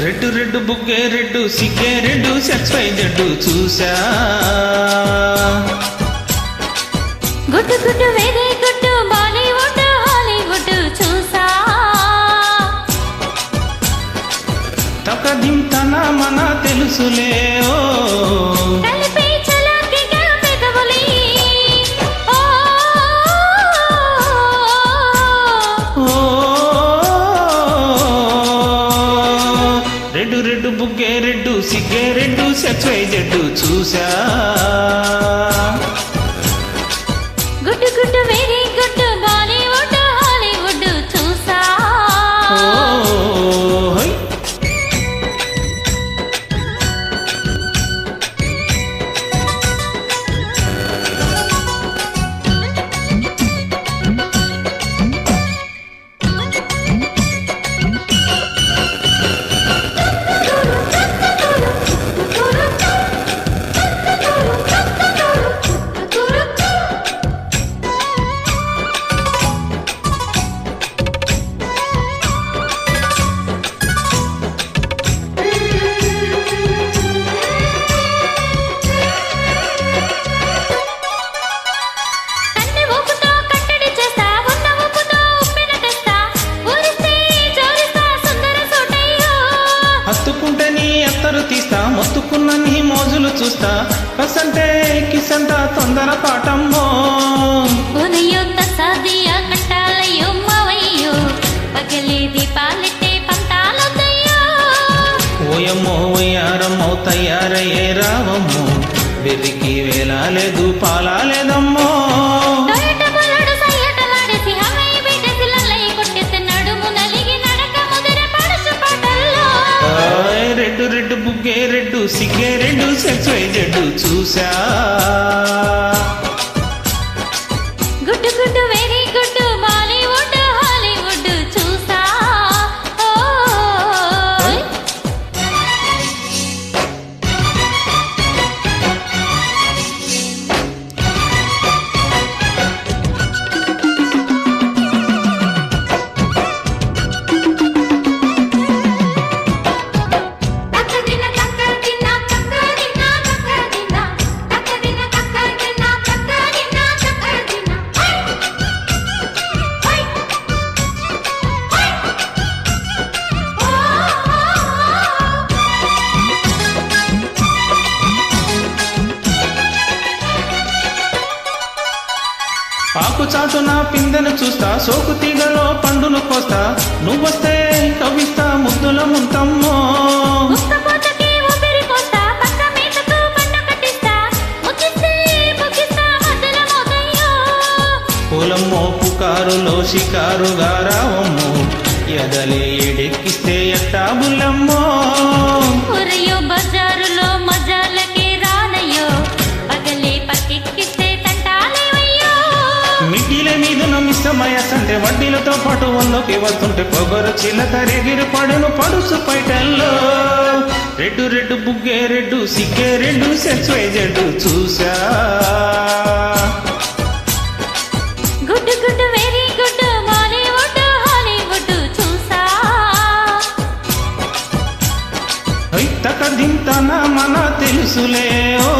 red red బుగ్గే red సిగ్గే red సెక్స్పై జడ్డు చూసా గుడ్డు గుడ్డు వేరే గుడ్డు బాలీవుడ్ హాలీవుడ్ చూసా తకదింతన మన తెలుసులే ఓ కలిపి చలాకిగా పెదవులి ఓ రెడ్డు రెడ్డు బుగ్గే రెడ్డు సిగ్గే రెడ్డు సెక్స్పై జడ్డు చూసా గుడ్డు గుడ్డు వేరే గుడ్డు బాలీవుడ్ హాలీవుడ్ చూసా హత్తుకుంటే నీ ఎత్తరు తీస్తా మొత్తుకున్న నీ మోజులు చూస్తా కసంటే కిసంత తొందర పాటమ్మో ఉదయో తసాదియా కట్టాలయ్యో మావయ్యో పగలే దీపాలెట్టే పంతాలొద్దయ్యో ఓయమ్మో ఓయారమ్మో తయారయ్యే రావమ్మో వెర్రికి వేలాలేదు పాలాలేదమ్మో రెడ్డు రెడ్డు బుగ్గే రెడ్డు సిగ్గే రెడ్డు సెక్స్పై జడ్డు చూసా గుడ్డు గుడ్డు వెరీ గుడ్డు బాలీవుడ్ హాలీవుడ్ చూసా ఆకు చాటున పిందెను చూస్తా సోకు తీగలో పండును కోస్తా నువ్వొస్తే కవిస్తా ముద్దుల ముంతమ్మో పూలమ్మో పుకారులో షికారుగా రావమ్మో ఎదలే ఎడెక్కిస్తే ఎట్టా బుల్లమ్మో బజారులో మజాలకే రానయ్యో పగలే పక్కెక్కిస్తే తంటాలేవయ్యో మిడ్డీల మీద నమ్మిస్తమయ సంటే వడ్డీలతో పాటు వందకి వస్తుంటే పొగరు చిల్లక రెగిరి పడును పడుసు పైటల్లో రెడ్డు రెడ్డు బుగ్గే రెడ్డు సిగ్గే రెడ్డు సెక్స్పై జడ్డు చూసా గుడ్డు గుడ్డు వెరీ గుడ్డు బాలీవుడ్ హాలీవుడ్ చూసా తకదింతన మన తెలుసులే ఓ